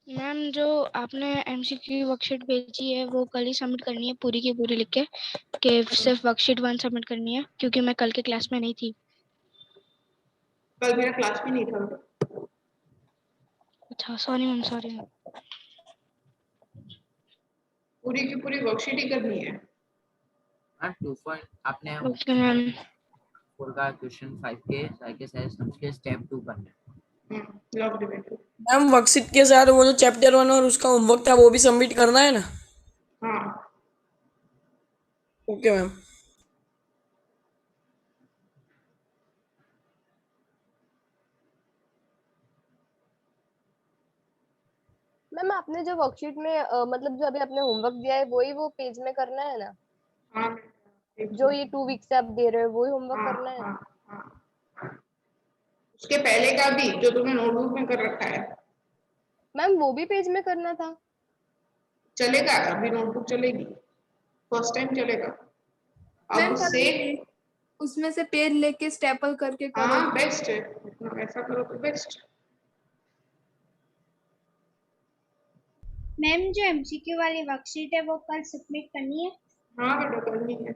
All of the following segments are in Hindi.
मैम जो आपने एमसीक्यू वर्कशीट भेजी है वो कल ही सबमिट करनी है, पूरी की पूरी लिख के कि सिर्फ वर्कशीट 1 सबमिट करनी है, क्योंकि मैं कल के क्लास में नहीं थी। कल मेरा क्लास भी नहीं था। अच्छा सॉरी मैम, सॉरी मैम। पूरी की पूरी वर्कशीट ही करनी है। आपने ओके मैम। 4 का क्वेश्चन 5 के साइज समझ के स्टेप 2 करना है। Log debate. मैम वर्कशीट के साथ वो जो चैप्टर 1 और उसका होमवर्क था वो भी सबमिट करना है ना? हाँ ओके मैम। मैम आपने जो वर्कशीट में मतलब जो अभी आपने होमवर्क दिया है वही वो पेज में करना है ना? हाँ जो ये 2 वीक से आप दे रहे हो वही होमवर्क हाँ करना है ना? हाँ। उसके पहले का भी जो तुमने नोटबुक में कर रखा है। मैम वो भी पेज में करना था। चलेगा, अभी नोटबुक चलेगी, फर्स्ट टाइम चलेगा। अब मैम उससे उसमें से पेज लेके स्टेपल करके करो। हाँ बेस्ट है, ऐसा करो तो बेस्ट। मैम जो एमसीक्यू वाली वर्कशीट है वो कल सबमिट करनी है? हाँ बेटा करनी है,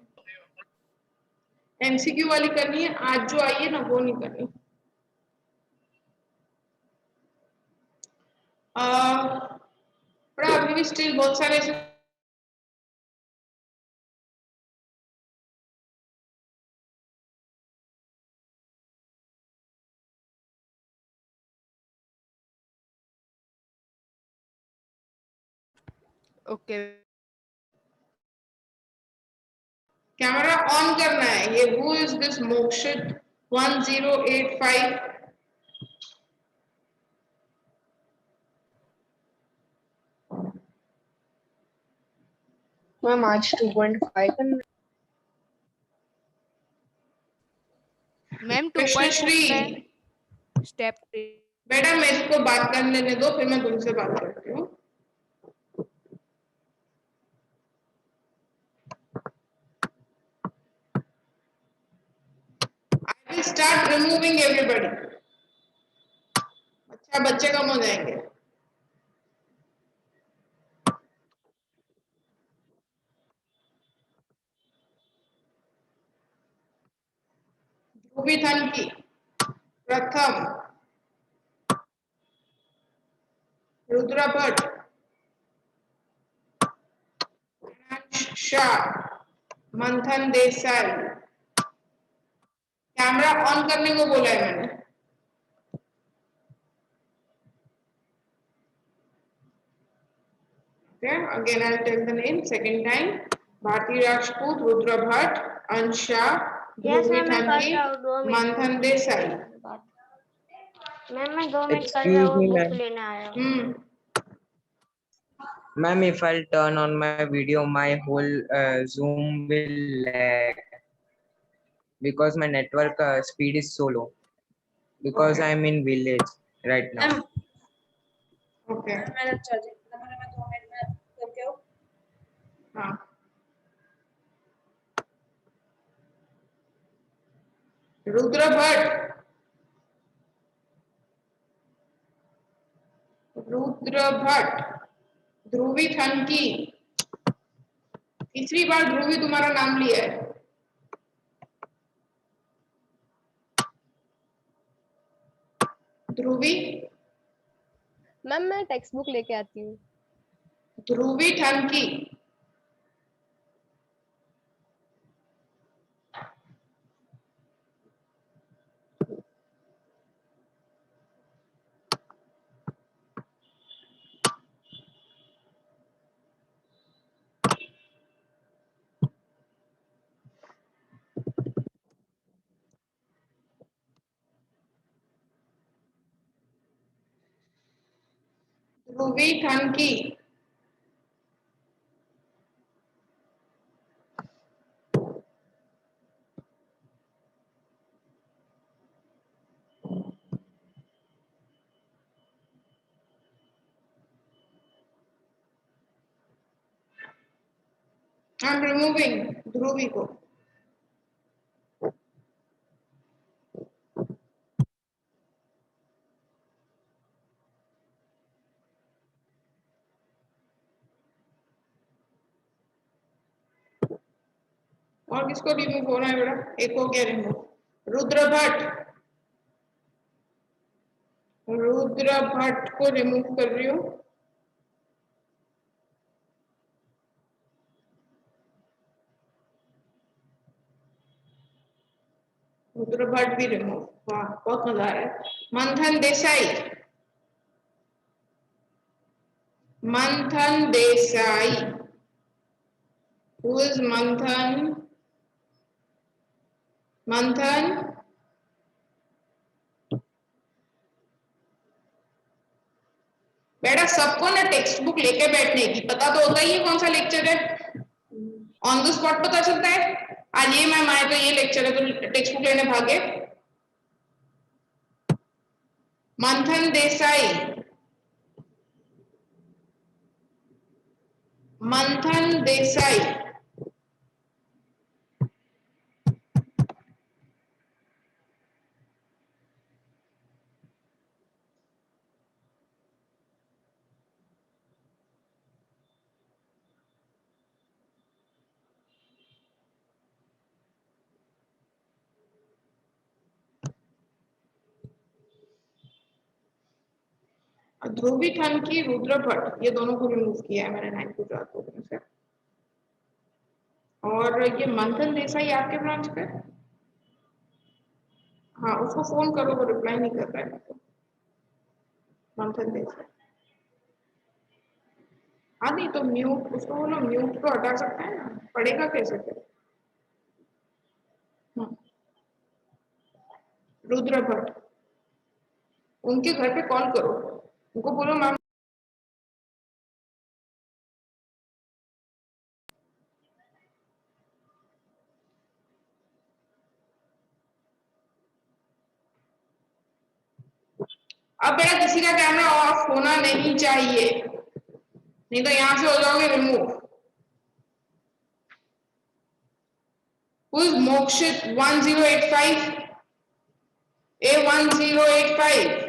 एमसीक्यू वाली करनी है। आज जो आई है ना वो नहीं करनी। पर अभी भी स्टिल बहुत सारे ऐसे ओके कैमरा ऑन करना है। ये who is this Mokshit 1085? Ma'am आज 2.5 मैम 2.4 कृष्णश्री में स्टेप 3। बेटा मेरे को बात कर लेने दो, फिर मैं तुमसे बात करती हूँ। I will start removing everybody। अच्छा बच्चे कम हो जाएंगे। ध्रुवी धन की प्रथम, रुद्र भट्ट, शाह, मंथन देसाई। कैमरा ऑन करने को बोला है मैंने। Okay, again I'll tell the name second time. Bharti Rajput, Rudra Bhatt, Ansha, Dhruvi Thanki, Manthan Desai। Ma'am मैं 2 मिनट कर रहा Excuse हूँ, me, बुक ma'am. लेने आया हूँ। Ma'am, if I'll turn on my video, my whole Zoom will lag because my network speed is so low. Because Okay. I'm in village right now. Okay. हाँ रुद्र भट्ट, ध्रुवी थनकी। तीसरी बार ध्रुवी तुम्हारा नाम लिया है। ध्रुवी, मैम मैं टेक्स्ट बुक लेके आती हूँ। ध्रुवी थनकी। ध्रुवी थनकी। आई एम रिमूविंग ध्रुवी को। और किसको रिमूव होना है बेटा? एक हो गया रिमूव, रुद्र भट्ट। रुद्र भट्ट को रिमूव कर रही हूँ। रुद्र भट्ट भी रिमूव। वाह, बहुत मजा आ रहा है। मंथन देसाई, मंथन देसाई, हु इज मंथन? मंथन, बेटा सबको ना टेक्स्ट बुक लेके बैठने की पता तो होता ही है कौन सा लेक्चर है, ऑन द स्पॉट पता चलता है। आज ये मैम आए तो ये लेक्चर है तो टेक्स्ट बुक लेने भागे। मंथन देसाई, मंथन देसाई, ध्रुवी ठनकी, रुद्र भट्ट, ये दोनों को रिमूव किया है मैंने 9 गुजरात में से। और ये मंथन देसाई आपके ब्रांच पे? हाँ, उसको फोन करो, वो रिप्लाई नहीं कर रहा है। मंथन देसाई, हाँ नहीं तो म्यूट, उसको बोलो म्यूट को हटा सकते हैं ना, पढ़ेगा कैसे फिर? रुद्र भट्ट, उनके घर पे कॉल करो, उनको बोलो मैम अब बेटा किसी का कैमरा ऑफ होना नहीं चाहिए, नहीं तो यहां से हो जाओगे remove. Who is Mokshit 1085? A1085,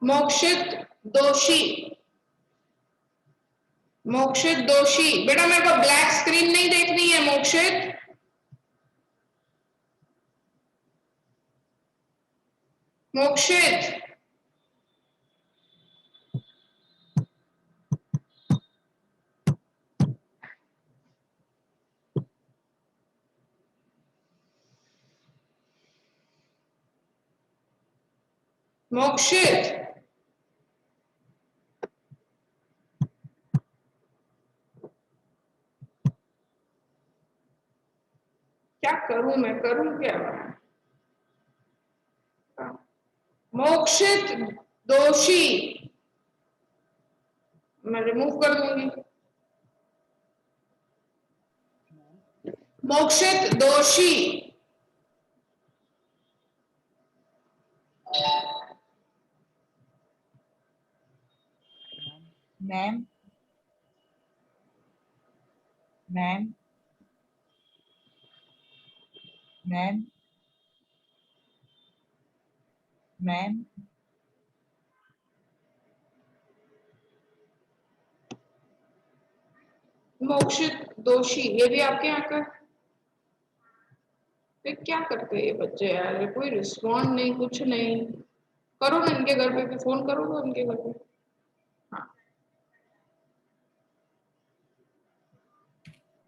Mokshit दोषी, मोक्षित दोषी। बेटा मेरे को ब्लैक स्क्रीन नहीं देखनी है मोक्षित। मोक्षित, मोक्षित, क्या करूं मैं, करूं क्या मैं? मोक्षित दोषी मैं रिमूव कर दूंगी। मोक्षित दोषी, ma'am ma'am ma'am ma'am Mokshit दोषी, ये भी आपके यहाँ का? फिर क्या करते हैं ये बच्चे यार, कोई रिस्पॉन्ड नहीं, कुछ नहीं। करो ना इनके घर पे भी फोन करो, तो इनके घर पे।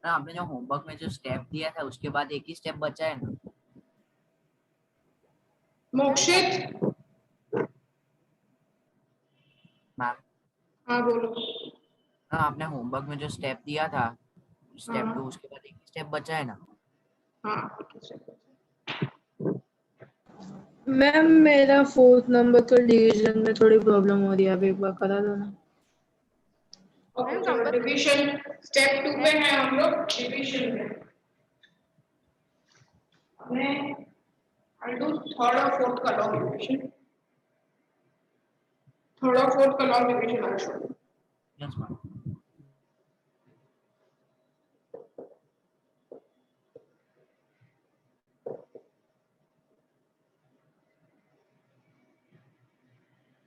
हाँ, आपने जो होमवर्क में जो स्टेप दिया था उसके बाद एक ही स्टेप बचा है ना? मोक्षित, मैम हाँ बोलो। हाँ, आपने होमवर्क में जो स्टेप दिया था स्टेप हाँ 2, उसके बाद एक स्टेप बचा है ना? हाँ, मैम मेरा 4th नंबर का डिवीजन में थोड़ी प्रॉब्लम हो रही है, आप एक बार करा दो ना। ओके चलो, डिवीजन स्टेप 2 पे है हम लोग, डिवीजन में हमने आई डू थर्ड और फोर्थ का लॉन्ग डिवीजन, थर्ड और फोर्थ का long division I show. Yes ma'am.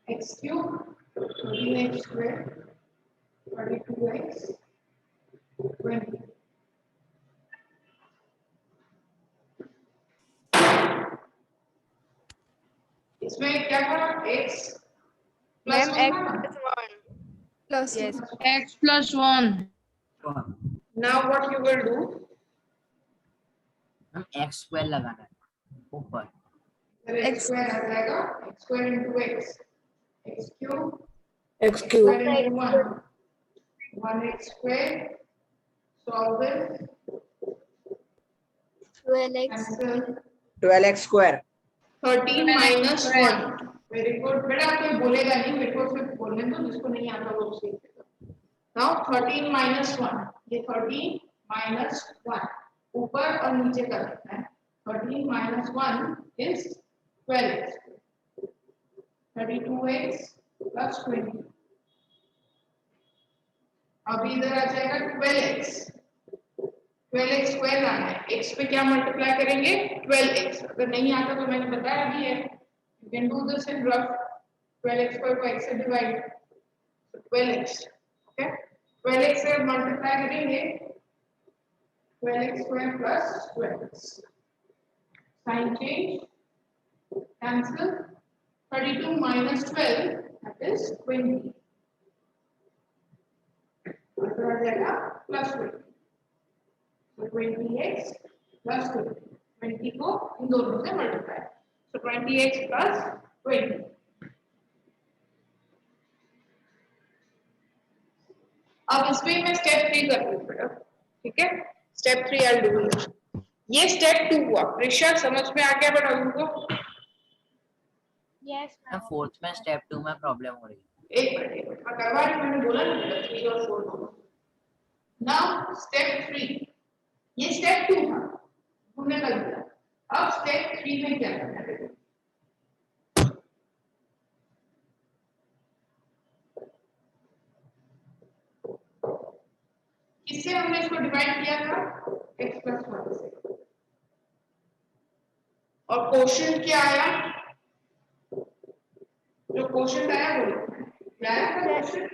x cube 13x square 32x 20. इसमें क्या था x plus ma'am one x था +1 plus yes x+1 now what you will do हम एक्स स्क्वायर लगाना है ऊपर फिर x square आ जाएगा x square into x x cube x x cube square into 1x square solve this 12x cancel 12x square 13 minus 1 very good बेटा कोई बोलेगा नहीं मेरे को सिर्फ बोलने दो जिसको नहीं आता वो सीखेगा नाउ 13 minus 1 ये 13 minus 1 ऊपर और नीचे कर देना है 13 minus 1 is 12x 32x plus 20 अब इधर आ जाएगा 12x 12x स्क्वायर लाना है x पे क्या मल्टीप्लाई करेंगे 12x अगर नहीं आता तो मैंने बताया भी है you can do this in rough 12x square को x से डिवाइड 12x ओके 12x से मल्टीप्लाई करेंगे 12x square plus 12x sign change cancel 32 minus 12 that is 20 और आ जाएगा प्लस 20 so 20x plus 20 20 को इन दोनों से मल्टीप्लाई so 20x plus 20 अब इसमें मैं स्टेप 3 कर दूं बेटा ठीक है स्टेप 3 आई डू ये स्टेप 2 हुआ प्रेशर समझ में आ गया बेटा उनको यस मैं फोर्थ में स्टेप 2 में प्रॉब्लम हो रही है एक मिनट मैं करवा रही हूं मैंने बोला ना बेटा 3 और 4 दोनों नाउ स्टेप 3 ये स्टेप 2 था हमने कर दिया अब स्टेप 3 में क्या करना है किससे हमने इसको डिवाइड किया था x plus 1 से और क्वोशिएंट क्या आया जो क्वोशिएंट आया वो क्या आया था quotient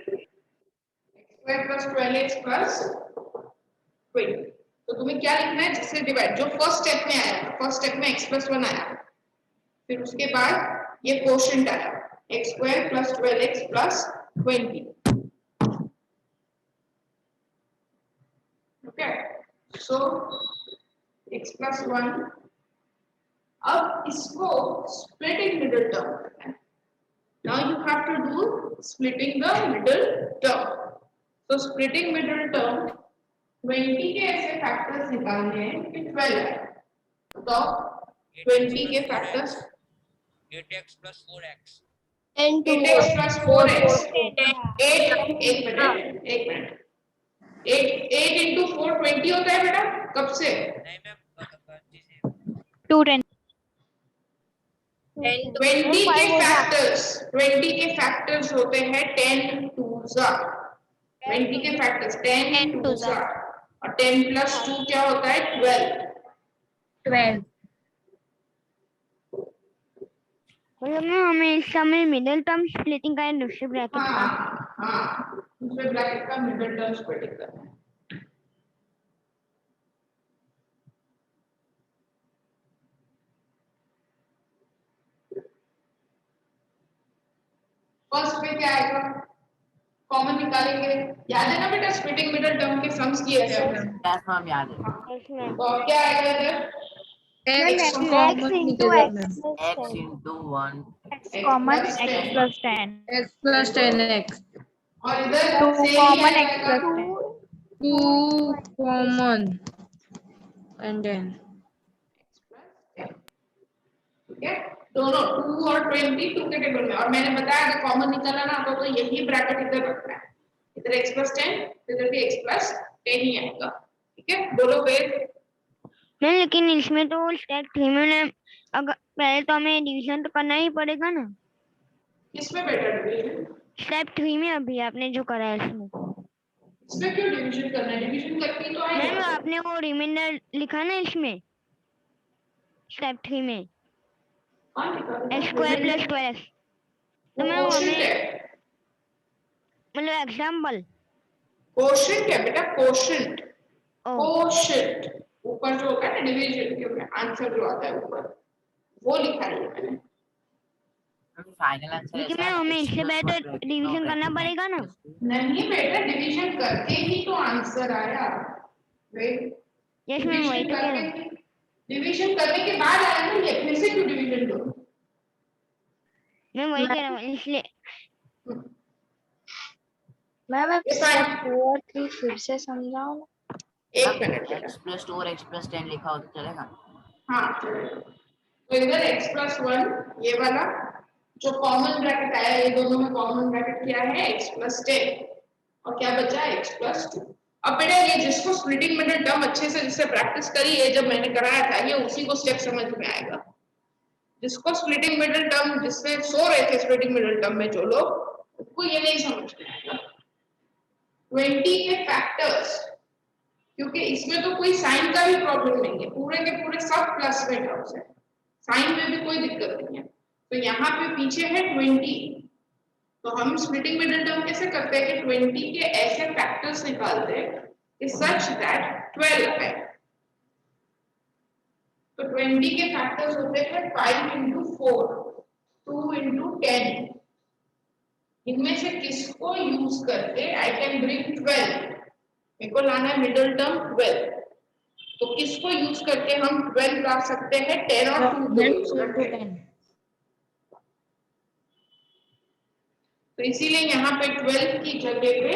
x square plus 12x plus 20 तो तुम्हें क्या लिखना है जिससे डिवाइड जो फर्स्ट स्टेप में आया फर्स्ट स्टेप में x plus 1 आया फिर उसके बाद ये क्वोशिएंट आया x square plus 12x plus 20 okay so x plus 1 अब इसको split in middle term करना है now you have to do splitting the middle term so splitting middle term 20 के ऐसे फैक्टर्स निकालने हैं कि 12 है तो 20 के factors 8x plus 4x 8x plus 4x 8 एक मिनट 8 into 4 20 होता है बेटा कब से नहीं मैं 210 20 के फैक्टर्स होते हैं 10 2s 20 के फैक्टर्स 10 2s और 10 plus 2 क्या होता है 12 मतलब हमें इस समय मिडिल टर्म स्प्लिटिंग का दूसरे ब्रैकेट हाँ हाँ दूसरे ब्रैकेट का मिडिल टर्म स्प्लिटिंग करना है फर्स्ट में क्या आएगा कॉमन निकालेंगे याद है ना बेटा स्प्लिटिंग मिडिल टर्म के सम्स किए थे हमने क्लास में हम याद है तो अब क्या आएगा इधर x x into x x into 1 common plus x 10 plus 10 x plus 10x और इधर 2 से ही कॉमन x आएगा plus 10 2 common and then ठीक है दोनों 2 और 20 2 के टेबल में और मैंने बताया कि कॉमन निकालना ना तो यही ब्रैकेट इधर रखना है इधर x plus 10 इधर भी x plus 10 ही आएगा ठीक है बोलो फिर नहीं लेकिन इसमें तो स्टेप 3 में अगर पहले तो हमें डिवीजन तो करना ही पड़ेगा ना किसमें बेटा डिवीजन स्टेप 3 में अभी आपने जो करा है इसमें इसमें क्यों डिवीजन करना है डिवीजन करके तो मैम आएगा आपने वो रिमाइंडर लिखा ना इसमें स्टेप 3 में हाँ लिखा x square plus 12 वो कोशेंट है, मतलब एग्जाम्पल कोशेंट है बेटा, कोशेंट, कोशेंट ऊपर जो होता है ना डिवीजन के ऊपर आंसर जो आता है ऊपर, वो लिखा है मैंने। फाइनल आंसर लेकिन मैम हमें इससे बेटर डिवीजन करना पड़ेगा ना। नहीं बेटा, डिवीजन करके ही तो आंसर आया। यस मैम वही तो कह रहा हूँ। डिवीजन करने के बाद आया ना, ये फिर से क्यों डिवीजन करो? मैं वही कह रहा हूँ इसलिए। मैम आप ये फाइन। 2 और 3 फिर से समझाओ ना। एक मिनट बेटा। x+2 और x+10 लिखा हो तो चलेगा? हाँ चलेगा। तो इधर x+1 ये वाला जो कॉमन ब्रैकेट आया, ये दोनों में कॉमन ब्रैकेट क्या है? x+10 और क्या बचा है? x+2। अब बेटा ये जिसको स्प्लिटिंग मिडिल टर्म अच्छे से जिससे प्रैक्टिस करी है, जब मैंने कराया था, ये उसी को स्टेप समझ में आएगा। जिसको स्प्लिटिंग मिडिल टर्म, जिससे सो रहे थे स्प्लिटिंग मिडिल टर्म में जो लोग, उनको ये नहीं समझ में आएगा। 20 के फैक्टर्स, क्योंकि इसमें तो कोई साइन का भी प्रॉब्लम नहीं है, पूरे के पूरे सब प्लस में टर्म्स है, साइन में भी कोई दिक्कत नहीं है। तो यहाँ पे पीछे है 20, तो हम स्प्लिटिंग मिडिल टर्म कैसे करते हैं कि 20 के ऐसे फैक्टर्स निकालते हैं कि सच दैट 12 है। तो 20 के फैक्टर्स होते हैं 5 × 4, 2 × 10। इनमें से किसको यूज करके आई कैन ब्रिंग 12, मेरे को लाना है मिडिल टर्म 12, तो किसको यूज करके हम 12 ला सकते हैं? 10 और 2 को यूज करके। तो इसीलिए यहाँ पे 12 की जगह पे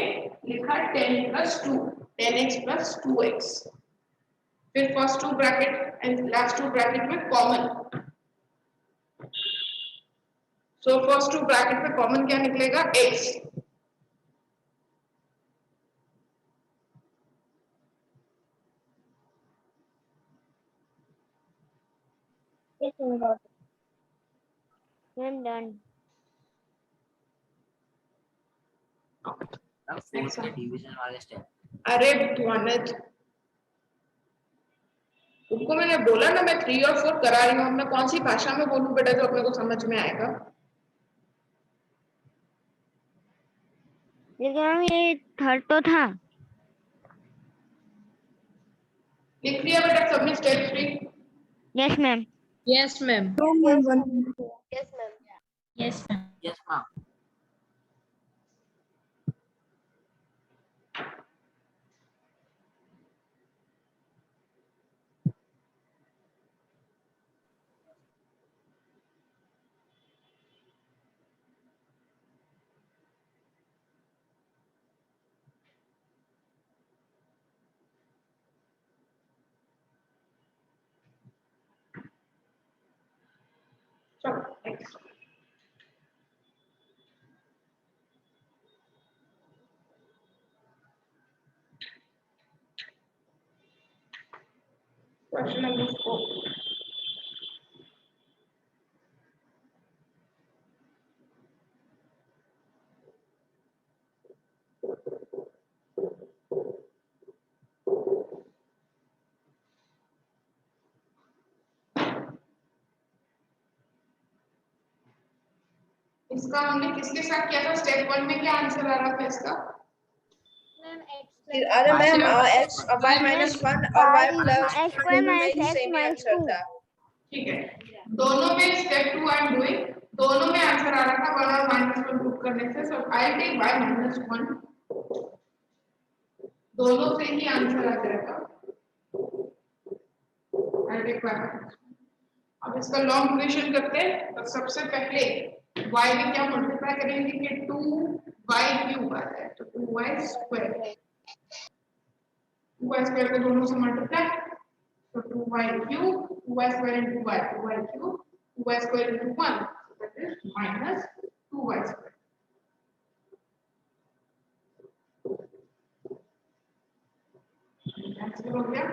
लिखा 10 + 2, 10x + 2x। फिर first 2 bracket and last 2 bracket में कॉमन। सो फर्स्ट 2 ब्रैकेट में कॉमन क्या निकलेगा? x। Ma'am done. अब 4 के डिवीजन वाले स्टेप। अरे ध्वनित, उनको मैंने बोला ना मैं 3 और 4 करा रही हूँ। मैं कौन सी भाषा में बोलूं बेटा जो अपने को समझ में आएगा? लेकिन मैम ये थर्ड तो था। लिख लिया बेटा submit step 3? Yes ma'am. Yes ma'am. Yes ma'am. Yes ma'am. चलो नेक्स्ट। Question number 4। इसका हमने किसके साथ किया था? स्टेप 1 में क्या आंसर आ रहा था इसका? अरे मैम x y-1 और y + x y minus x same ही minus आंसर 2। था। ठीक है, दोनों में स्टेप 2 आई एम डूइंग, दोनों में आंसर आ रहा था 1 और -1 पुट करने से। सो आई टेक y - 1, दोनों से ही आंसर आ जाएगा। I take y -1। अब इसका लॉन्ग डिवीजन करते हैं। तो सबसे पहले y में क्या मल्टीप्लाई करेंगे कि 2y³ आता है, तो 2y²। 2y² को दोनों से मल्टीप्लाई, तो 2y³ 2y² × y, 2y³ 2y² × 1, so that is -2y²। Answer हो गया।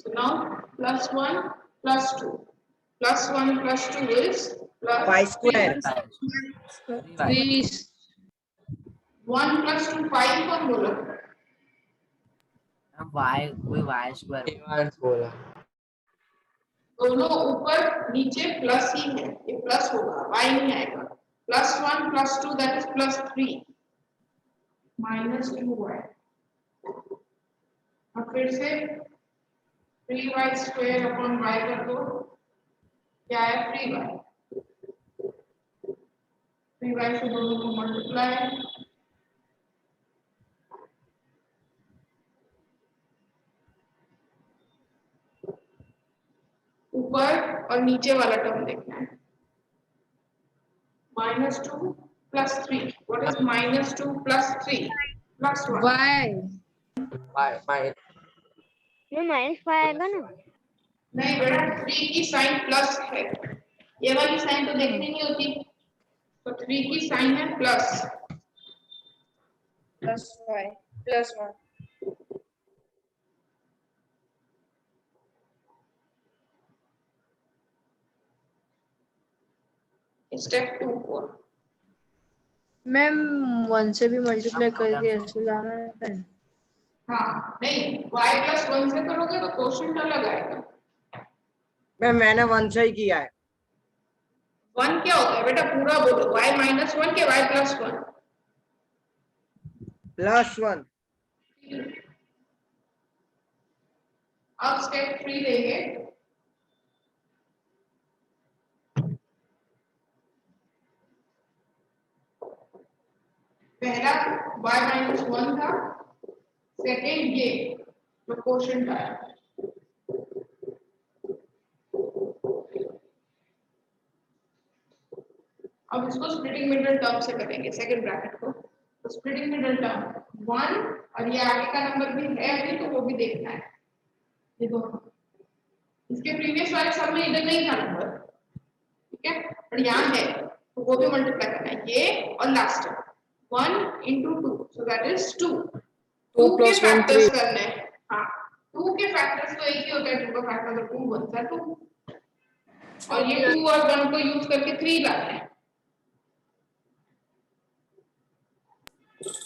So now +1 + 2, +1 + 2 is y²। 3 1 + 2 5 कौन बोला? y कोई y² देवांश बोला। दोनों ऊपर नीचे प्लस ही है, ये प्लस होगा, y नहीं आएगा। +1 +2 that is +3 -2y। अब फिर से 3y² अपॉन y कर दो, क्या है 3y। 3y से दोनों को मल्टीप्लाई, ऊपर और नीचे वाला टर्म देखना है। -2 + 3, what is -2 + 3 + 1? y -5 आएगा ना। नहीं बेटा, 3 की साइन प्लस है, ये वाली साइन तो देखनी नहीं होती, तो 3 की साइन है प्लस। +y +1 step 2 4। मैम 1 से भी मल्टीप्लाई करके ऐसे लाना है। हाँ नहीं, y + 1 से करोगे तो क्वोशिएंट अलग आएगा। मैंने 1 से ही किया है। 1 क्या होता है बेटा, पूरा बोलो, y - 1 के y + 1 +1 अब स्टेप 3 लेंगे। पहला y - 1 था, सेकेंड ये जो क्वोशिएंट आया। अब इसको स्प्लिटिंग मिडल टर्म से करेंगे, सेकंड ब्रैकेट को। तो स्प्लिटिंग मिडल टर्म 1 और ये आगे का नंबर भी है अभी, तो वो भी देखना है। ये दोनों, इसके प्रीवियस वाले सब में इधर नहीं था नंबर, ठीक है, और यहाँ है तो वो भी मल्टीप्लाई करना है, ये और लास्ट 1 × 2, सो दैट इज 2। 2 के + 1 फैक्टर्स 3। करने हैं। हाँ, 2 के फैक्टर्स तो एक ही होता है, 2 का फैक्टर तो 2 बनता है 2, और ये 2 और 1 को यूज करके 3 लाना है।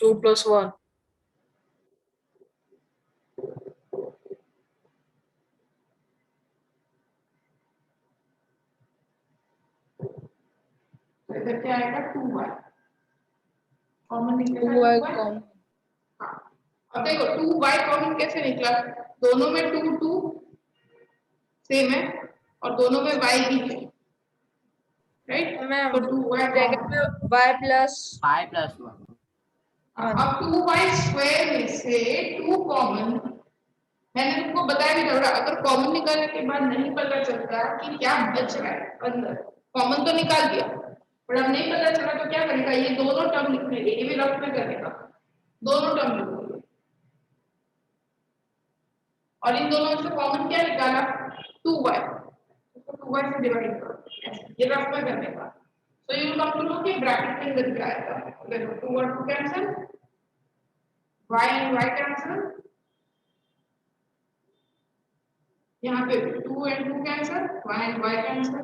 2 + 1। तो इधर क्या आएगा 2y, कॉमन निकलेगा 2y 2y। कॉमन। हाँ, अब देखो 2y कॉमन कैसे निकला, दोनों में 2 2 सेम है और दोनों में y भी है, राइट, तो 2y कॉमन। y plus 5 + 1 अब 2y² में से 2 कॉमन, मैंने तुमको बताया भी था, अगर कॉमन निकालने के बाद नहीं पता चलता कि क्या बच रहा है अंदर, कॉमन तो निकाल दिया पर अब नहीं पता चला तो क्या करेगा, ये दोनों टर्म लिखने के, ये भी रफ में करेगा, दोनों टर्म लिखोगे और इन दोनों में से कॉमन क्या निकाला 2y, उसको 2y से डिवाइड करो, ये रफ में करने का। So you come to know कि ब्रैकेट के अंदर क्या आएगा, देखो 2 और 2 cancel, y and y cancel, यहाँ पे 2 and 2 cancel, y and y cancel,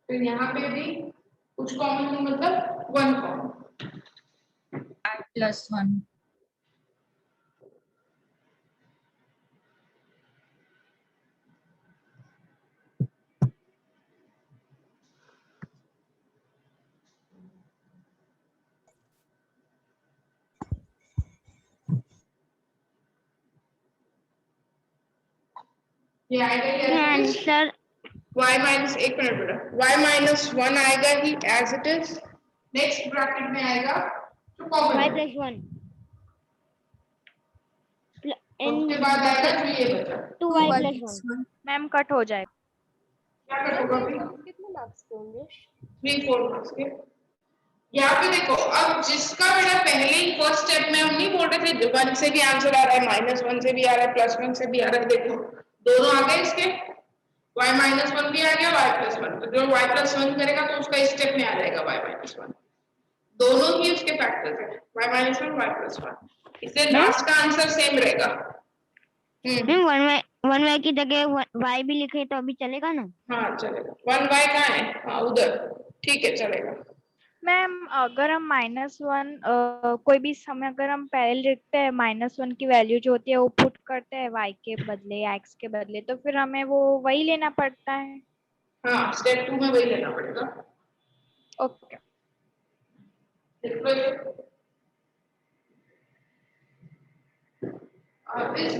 फिर यहाँ पे भी कुछ कॉमन नहीं, मतलब 1 कॉमन, +1 ये आएगा ही आंसर y माइनस, एक मिनट बेटा, y - 1 आएगा ही as it is, next bracket में आएगा जो कॉमन y है, + 1 उसके बाद आएगा जो ये बचा 2y + 1। मैम कट हो जाएगा। क्या करोगा फिर, कितने मार्क्स के होंगे? 3 4 मार्क्स के। यहाँ पे देखो, अब जिसका बेटा पहले ही फर्स्ट स्टेप में हम नहीं बोल रहे थे 1 से भी आंसर आ रहा है, -1 से भी आ रहा है, +1 से भी आ रहा है, देखो दोनों आ गए इसके, y - 1 भी आ गया, y + 1, तो जो y + 1 करेगा तो उसका इस स्टेप में आ जाएगा y - 1, दोनों ही उसके फैक्टर्स हैं, y - 1 y + 1, इसलिए लास्ट का आंसर सेम रहेगा। मैम 1y की जगह y भी लिखे तो अभी चलेगा ना? हाँ चलेगा, 1y कहाँ है, हाँ उधर, ठीक है चलेगा। मैम अगर हम -1 कोई भी समय अगर हम पहले लिखते हैं -1 की वैल्यू जो होती है वो पुट करते हैं y के बदले या x के बदले, तो फिर हमें वो वही लेना पड़ता है। हाँ स्टेप 2 में वही लेना पड़ेगा। ओके इस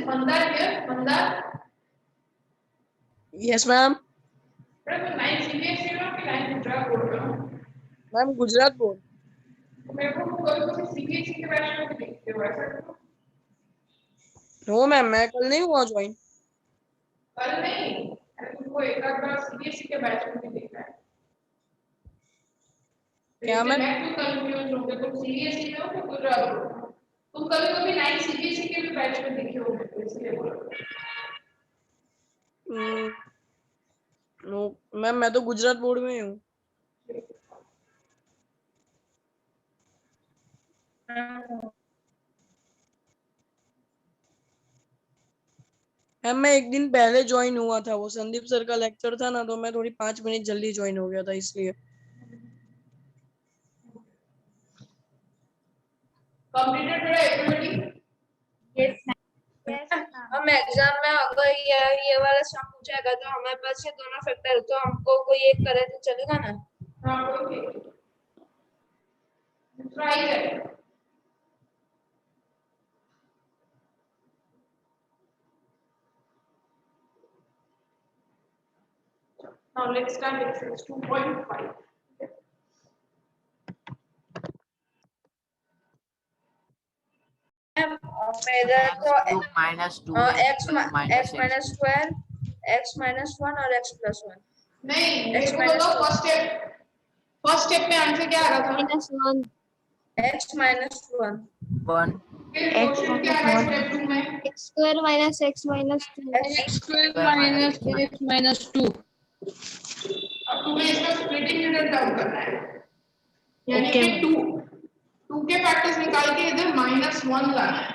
Mandar here, Mandar yes ma'am. मैं 9 सीबीएसई में कि 9 गुजरात बोर्ड में हूँ। Ma'am Gujarat board. मेरे को कभी सीबीएसई के बैच में देखते हो ऐसा? नो मैम, मैं कल नहीं हुआ ज्वाइन। कल नहीं, अरे तुमको एक आध बार सीबीएसई के बैच में भी देखा है क्या मैम? मैं तो कंफ्यूज हूँ कि तुम सीबीएसई में हो कि गुजरात बोर्ड में? तुम कभी 9 सीबीएसई के भी बैच में देखे होंगे तो इसलिए बोल रहा हूँ। नो मैम, मैं तो गुजरात बोर्ड में हूँ। मैम मैं एक दिन पहले ज्वाइन हुआ था, वो संदीप सर का लेक्चर था ना, तो मैं थोड़ी 5 मिनट जल्दी ज्वाइन हो गया था इसलिए। कंप्लीटेड मेरा एक्टिविटी? हम एग्जाम में अगर ये वाला सम पूछेगा तो हमारे पास ये दोनों फैक्टर, तो हमको कोई एक करे तो चलेगा ना? हाँ ओके, ट्राई करें। Now let's start exercise 2.5. मेरा तो -2 x minus 12 x minus 1 और x plus 1। नहीं, मेरे को बताओ फर्स्ट स्टेप में आंसर क्या आ रहा था? -1 x minus 1 क्वेश्चन क्या आ रहा है स्टेप 2 में? x square minus x minus 2 x square minus x minus 2। अब तुम्हें इसका स्प्लिटिंग रिजल्ट डाउन करना है, यानी कि 2 के फैक्टर्स निकाल के इधर -1 लाना है।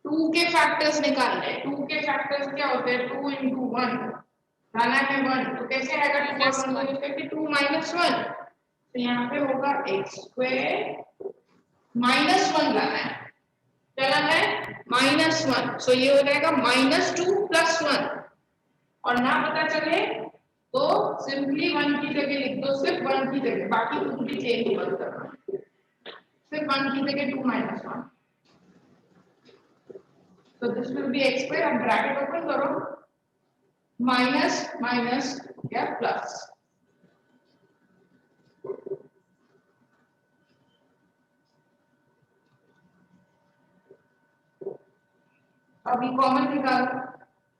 2 के फैक्टर्स निकालने हैं। 2 के फैक्टर्स क्या होते हैं? 2 into 1 लाना है 1, तो कैसे आएगा 2 और 1 को लिख के 2 minus 1, तो यहाँ पे होगा x square -1 लाना है, क्या लाना है? -1, सो ये हो जाएगा -2 plus 1, और ना पता चले तो सिंपली 1 की जगह लिख दो, सिर्फ 1 की जगह, बाकी कुछ भी चेंज मत करना, सिर्फ 1 की जगह 2 minus 1। So this will be x square, अब ब्रैकेट ओपन करो, माइनस माइनस या प्लस, अभी कॉमन निकालो,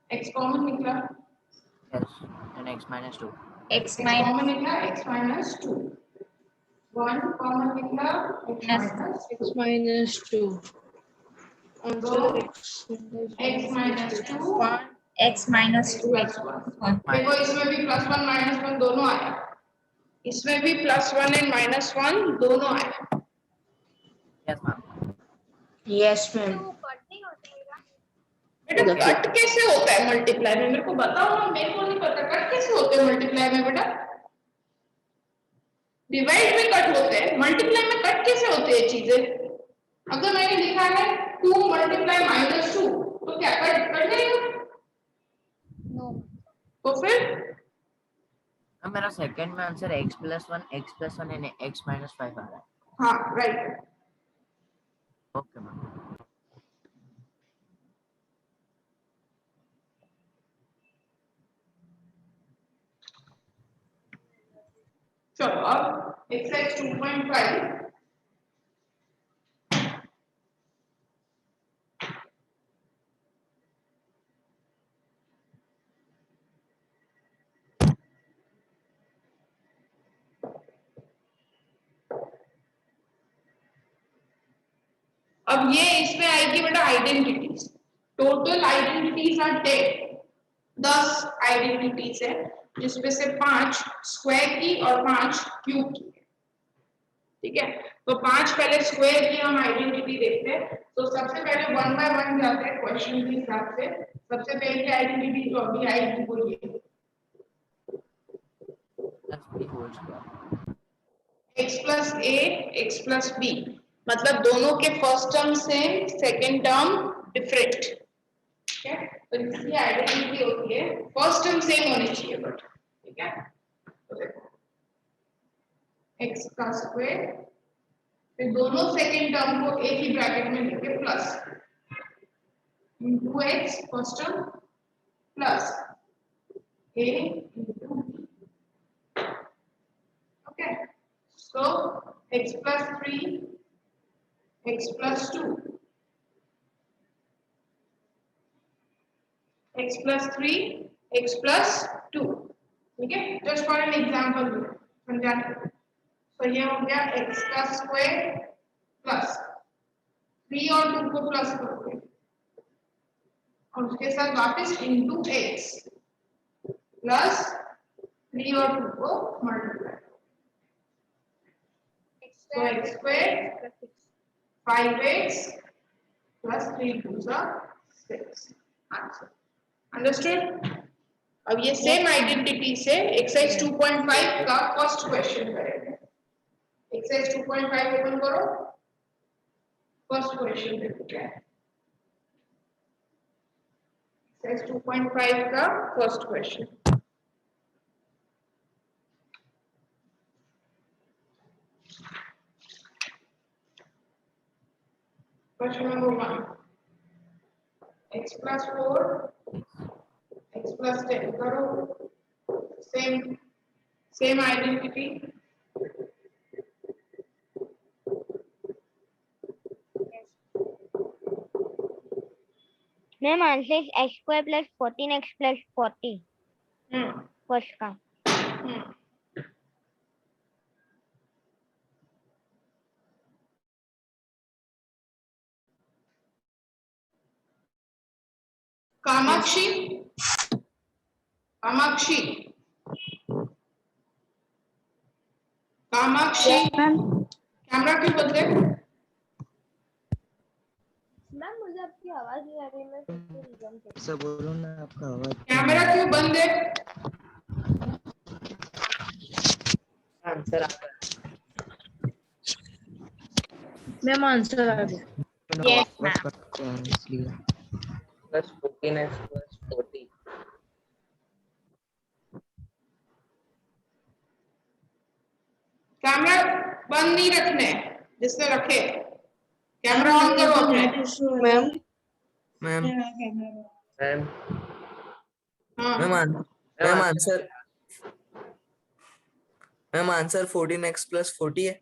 x कॉमन निकला, yes and x minus 2 common निकला x minus 2, 1 कॉमन निकला x minus 2, x minus 2 x minus 2 x 1। देखो इसमें भी +1 -1 दोनों आया, इसमें भी +1 एंड -1 दोनों आया। yes ma'am yes ma'am. बेटा कट कैसे होता है मल्टीप्लाई में? मेरे को बताओ ना, मेरे को नहीं पता कट कैसे होते हैं मल्टीप्लाई में। बेटा डिवाइड में कट होते हैं, मल्टीप्लाई में कट कैसे होते हैं चीजें? अगर मैंने लिखा है 2 × -2 तो क्या कट जाएगा? नो तो फिर मेरा सेकंड में answer x plus 1 and x minus 5 आ रहा है। हाँ राइट, ओके मैम। चलो अब एक्सरसाइज 2.5 अब ये इसमें आएगी बेटा identities, total identities are 10 identities है, जिसमें से 5 स्क्वायर की और 5 क्यूब की, ठीक है? तो 5 पहले स्क्वायर की हम आइडेंटिटी देखते हैं, तो सबसे पहले 1 by 1 जाते हैं क्वेश्चन के हिसाब से। सबसे पहले आइडेंटिटी जो अभी आएगी वो ये x plus a x plus b, मतलब दोनों के first term same, second term different, ठीक है? तो इसकी आइडेंटिटी होती है फर्स्ट टर्म सेम होनी चाहिए, बट ठीक है, तो देखो x का स्क्वायर, फिर दोनों सेकेंड टर्म को एक ही ब्रैकेट में लेके plus into x first term plus a into b. Okay, so x plus 3, x plus 2, x plus 3, x plus 2. ठीक है, just for an example समझाने, so ये हो गया x का स्क्वायर प्लस 3 और 2 को प्लस करोगे और उसके साथ वापस इंटू x प्लस 3 और 2 को multiply, so x square 5x plus 3 2s are 6. Answer. Understood? अब ये सेम आइडेंटिटी से एक्सरसाइज 2.5 का फर्स्ट क्वेश्चन करेंगे। एक्सरसाइज 2.5 ओपन करो, फर्स्ट क्वेश्चन देखो क्या है। एक्सरसाइज 2.5 का first question, question number 1, x plus 4, x plus 10 करो, same identity, ma'am answer x square plus 14x plus 40 first का। कामाक्षी, कामाक्षी, कामाक्षी, कैमरा क्यों बंद है? मैम मुझे आपकी आवाज नहीं आ रही, मैं सबसे रिजल्ट देख सब बोलो ना, आपका आवाज कैमरा क्यों बंद है? आंसर आ गया। मैम आंसर आ गया। Yes ma'am. इसलिए प्लस 14x प्लस 40। कैमरा बंद नहीं रखने, जिसने रखे कैमरा ऑन करो अपने। मैम मैम मैम हाँ मैम आंसर 14x प्लस 40 है।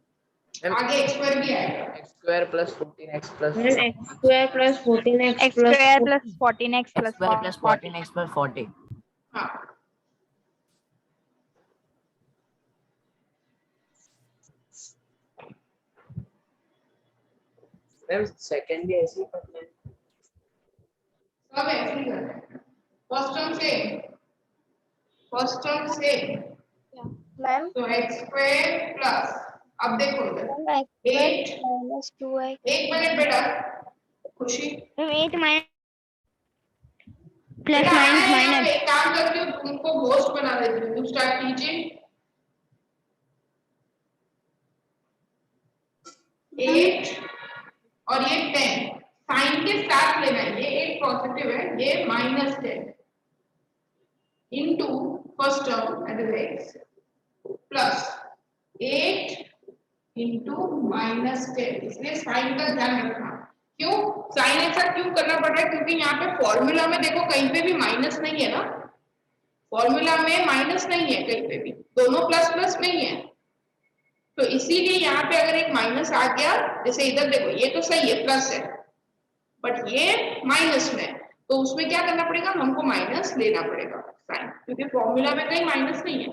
आगे x स्क्वायर भी आएगा, x square plus 14x plus x square plus 14x x square plus 14x plus square plus 14x plus 40। हाँ मैम सेकंड भी ऐसे ही पढ़ना है। सब ऐसे ही करना है। फर्स्ट टर्म से मैम तो x स्क्वायर प्लस, अब देखो इधर 8, माइनस 2x। एक मिनट बेटा खुशी, मैम 8 माइनस प्लस बेटा आना माइनस है यहाँ माइनस पे, एक काम करती हूँ तुमको होस्ट बना देती हूँ, स्टार्ट कीजिए। 8 और ये 10 साइन के साथ लेना है, ये एक पॉजिटिव है, ये -10 into first term that is x plus 8 into -10, इसलिए साइन का ध्यान रखना। क्यों साइन ऐसा क्यों करना पड़ रहा है? क्योंकि यहाँ पे फॉर्मूला में देखो कहीं पे भी माइनस नहीं है ना, फॉर्मूला में माइनस नहीं है कहीं पे भी, दोनों प्लस प्लस नहीं है, तो इसीलिए यहाँ पे अगर एक माइनस आ गया, जैसे इधर देखो ये तो सही है प्लस है, बट ये माइनस में, तो उसमें क्या करना पड़ेगा, हमको माइनस लेना पड़ेगा साइन, क्योंकि फॉर्मूला में कहीं माइनस नहीं है।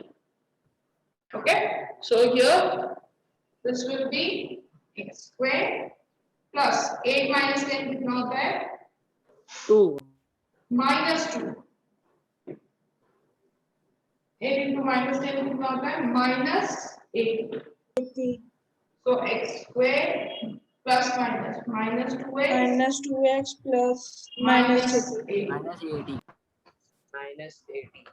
Okay, so here this will be x square plus 8 minus 10 कितना होता है 2 -2, 8 into -10 कितना होता है -80, so x square plus minus -2x plus -80. -80।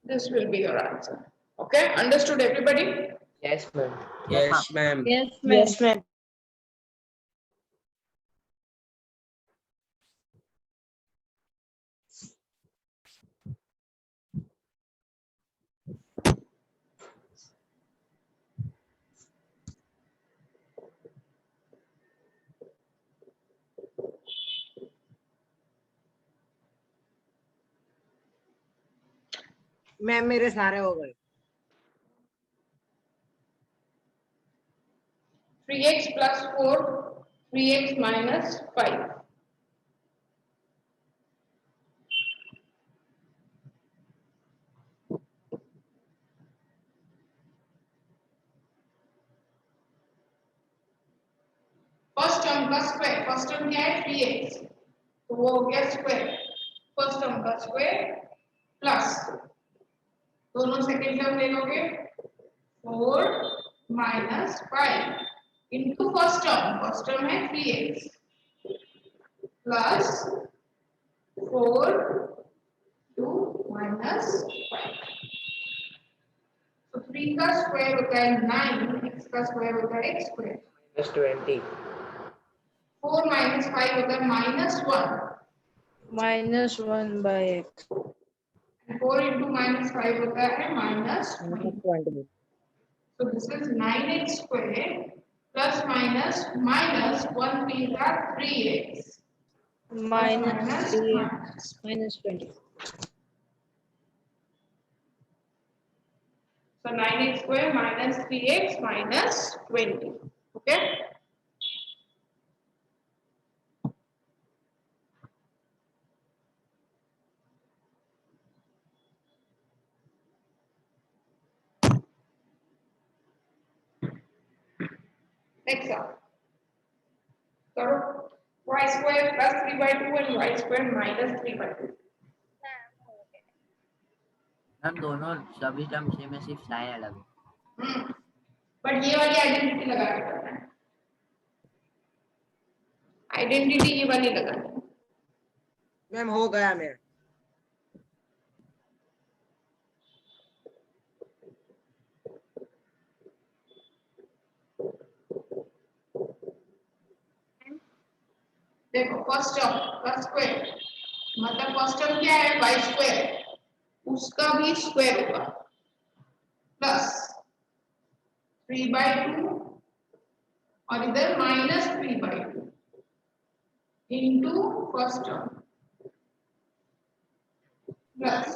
This will be your answer. Okay, understood everybody? Yes ma'am। Yes ma'am. yes ma'am। Ma'am मेरे सारे हो गए। 3x plus 4, 3x minus 5. First term का स्क्वायर, फर्स्ट टर्म क्या है 3x, तो वो हो गया स्क्वायर, फर्स्ट टर्म का स्क्वायर प्लस दोनों सेकंड टर्म ले लोगे 4 minus 5 into first term है 3x plus 4 2 minus 5, तो 3 का स्क्वायर होता है 9, x का स्क्वायर होता है x स्क्वायर, -20 4 minus 5 होता है -1, -1 by x 4 into -5 होता है -20. -20 So this is 9x square plus minus minus 1 3 का 3x minus 3x minus 20. So 9x square minus 3x minus 20. Okay. Next up. So y square plus 3 by 2 and y square minus 3 by 2. हम दोनों सभी टर्म सेम है, सिर्फ साइन अलग है। बट ये वाली आइडेंटिटी लगा के करना है, आइडेंटिटी ये वाली लगानी है। मैम हो गया मेरा। देखो फर्स्ट टर्म का स्क्वायर मतलब फर्स्ट टर्म क्या है y स्क्वायर, उसका भी स्क्वायर होगा प्लस 3 by 2 और इधर minus 3 by 2 into first term plus,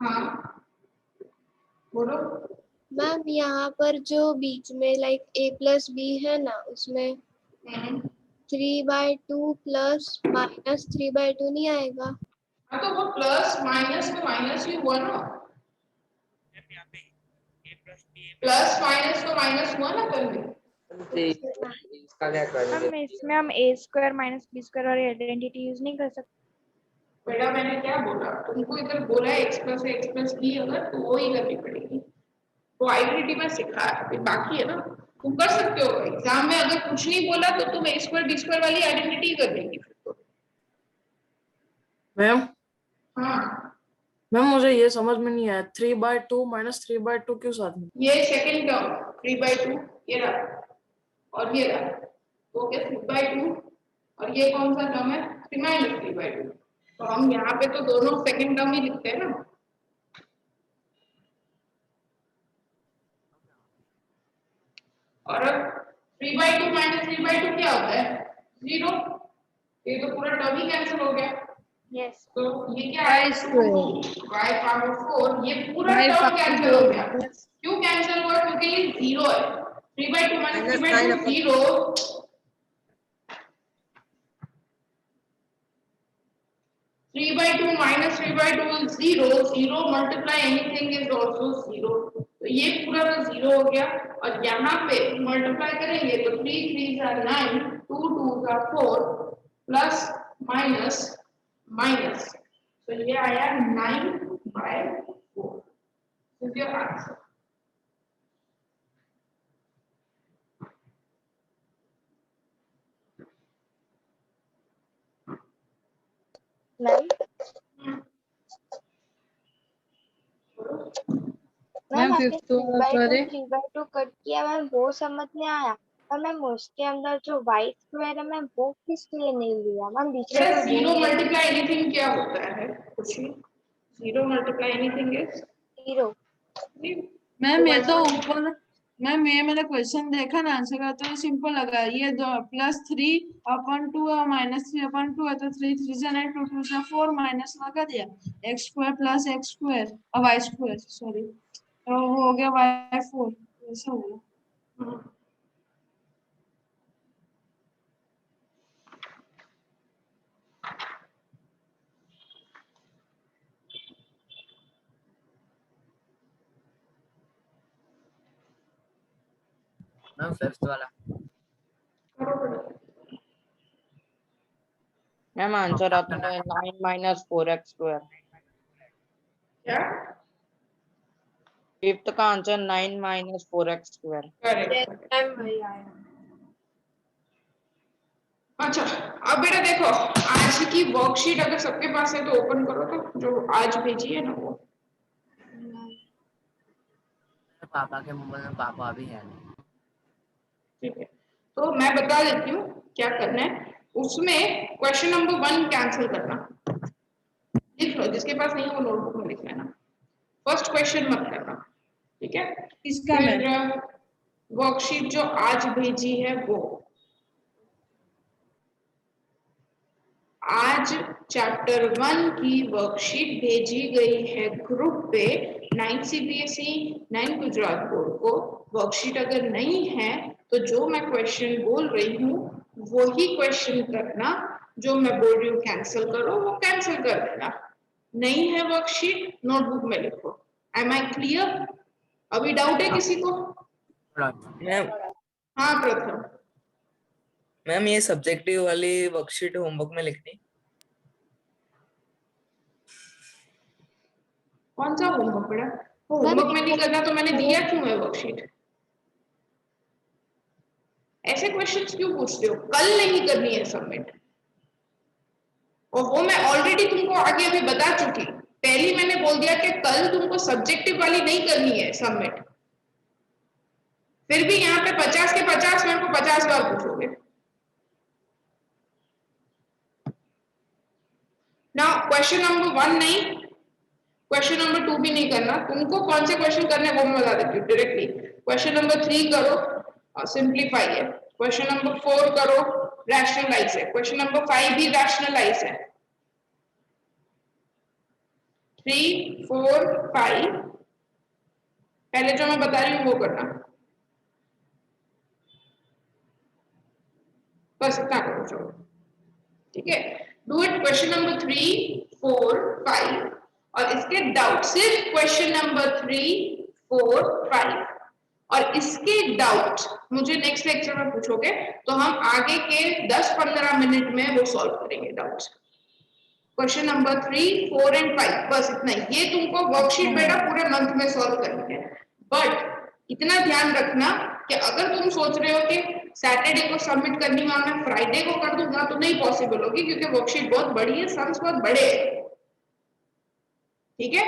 हाँ बोलो मैम यहाँ पर जो बीच में लाइक a प्लस बी है ना, उसमें 3/2 प्लस -3/2 नहीं आएगा? हाँ तो वो प्लस माइनस में माइनस ही हुआ ना, प्लस माइनस तो माइनस हुआ ना कल में। इसका क्या करेंगे? हम इसमें हम a square minus b square और आइडेंटिटी यूज नहीं कर सकते। बेटा मैंने क्या बोला तुमको, इधर बोला है x प्लस b, अगर तो वो ही करनी पड़ेगी, वो आइडेंटिटी में सिखा है, बाकी है ना तुम कर सकते हो। एग्जाम में अगर कुछ नहीं बोला तो तुम a स्क्वायर b स्क्वायर वाली आइडेंटिटी कर देंगी फिर तो। मैम हाँ मैम मुझे ये समझ में नहीं आया 3/2 माइनस 3/2 क्यों साथ में? ये सेकंड टर्म 3/2 ये रहा और ये रहा, तो क्या 3/2 और ये कौन सा टर्म है 3 माइनस 3/2, तो हम यहाँ पे तो दोनों सेकंड टर्म ही लिखते हैं ना। और 3/2 माइनस 3/2 क्या होता है 0, ये तो पूरा टर्म ही कैंसिल हो गया। यस तो ये क्या है y पावर 4, ये पूरा टर्म कैंसिल हो गया। क्यों कैंसिल हुआ? क्योंकि ये 0 है, 3/2 minus 3/2 0, 3/2 minus 3/2 is 0, 0 multiply anything is also 0, तो ये पूरा तो 0 हो गया। और यहाँ पे मल्टीप्लाई करेंगे तो 3 3s are 9, 2 2s are 4 plus minus minus, तो ये आया 9/4, this is your answer. Ma'am आपने 5th वाला करे 3/2 कट किया मैम, वो समझ में आया, और मैम उसके अंदर जो y स्क्वायर है मैम वो किस लिए नहीं लिया मैम? बीच में तो 0 मल्टीप्लाई एनीथिंग क्या होता है कुछ नहीं, 0 मल्टीप्लाई एनीथिंग इज 0। मैम ये तो ऊपर मैम ये मैंने क्वेश्चन देखा ना आंसर का तो सिंपल लगा ये दो +3/2 और -3/2 है तो 3 3 जा 9 2 2 जा 4 माइनस लगा दिया x² + x² और y² सॉरी तो वो हो गया y4 ऐसा हो गया। मैम फिफ्थ वाला मैम आंसर आता है 9 - 4x²। क्या फिफ्थ का आंसर 9 - 4x²। करेक्ट। मैम वही आया। अच्छा अब बेटा देखो आज की वर्कशीट अगर सबके पास है तो ओपन करो तो जो आज भेजी है ना वो। पापा के मोबाइल में पापा भी है नहीं। ठीक है तो मैं बता देती हूँ क्या करना है उसमें क्वेश्चन नंबर 1 कैंसिल करना लिख लो जिसके पास नहीं है वो नोटबुक में लिख लेना फर्स्ट क्वेश्चन मत करना ठीक है किसका फिर वर्कशीट जो आज भेजी है वो आज चैप्टर 1 की वर्कशीट भेजी गई है ग्रुप पे 9 CBSE 9 गुजरात बोर्ड को वर्कशीट अगर नहीं है तो जो मैं क्वेश्चन बोल रही हूँ वही क्वेश्चन करना जो मैं बोल रही हूँ कैंसिल करो वो कैंसिल कर देना नहीं है वर्कशीट नोटबुक में लिखो एम आई क्लियर अभी डाउट है किसी को मैम हाँ प्रथम मैम ये सब्जेक्टिव वाली वर्कशीट होमवर्क में लिखनी कौन सा होमवर्क पड़ा होमवर्क में नहीं करना तो मैंने दिया क्यों है वर्कशीट ऐसे क्वेश्चंस क्यों पूछते हो कल नहीं करनी है सबमिट और वो मैं ऑलरेडी तुमको आगे अभी बता चुकी पहली मैंने बोल दिया कि कल तुमको सब्जेक्टिव वाली नहीं करनी है सबमिट फिर भी यहाँ पे 50 के 50 मेरे को 50 बार पूछोगे ना क्वेश्चन नंबर 1 नहीं क्वेश्चन नंबर 2 भी नहीं करना तुमको कौन से क्वेश्चन करने वो मैं बता देती हूँ डायरेक्टली क्वेश्चन नंबर 3 करो सिंप्लीफाई है क्वेश्चन नंबर 4 करो रैशनलाइज है क्वेश्चन नंबर 5 भी रैशनलाइज है 3 4 5 पहले जो मैं बता रही हूँ वो करना बस इतना करो चलो ठीक है डू इट क्वेश्चन नंबर 3 4 5 और इसके डाउट सिर्फ क्वेश्चन नंबर 3 4 5 और इसके डाउट मुझे नेक्स्ट लेक्चर में पूछोगे तो हम आगे के 10-15 मिनट में वो सॉल्व करेंगे डाउट्स क्वेश्चन नंबर 3 4 एंड 5 बस इतना ही ये तुमको वर्कशीट बेटा पूरे मंथ में सॉल्व करनी है बट इतना ध्यान रखना कि अगर तुम सोच रहे हो कि सैटरडे को सबमिट करनी है मैं फ्राइडे को कर दूंगा तो नहीं पॉसिबल होगी क्योंकि वर्कशीट बहुत बड़ी है सम्स बहुत बड़े हैं ठीक है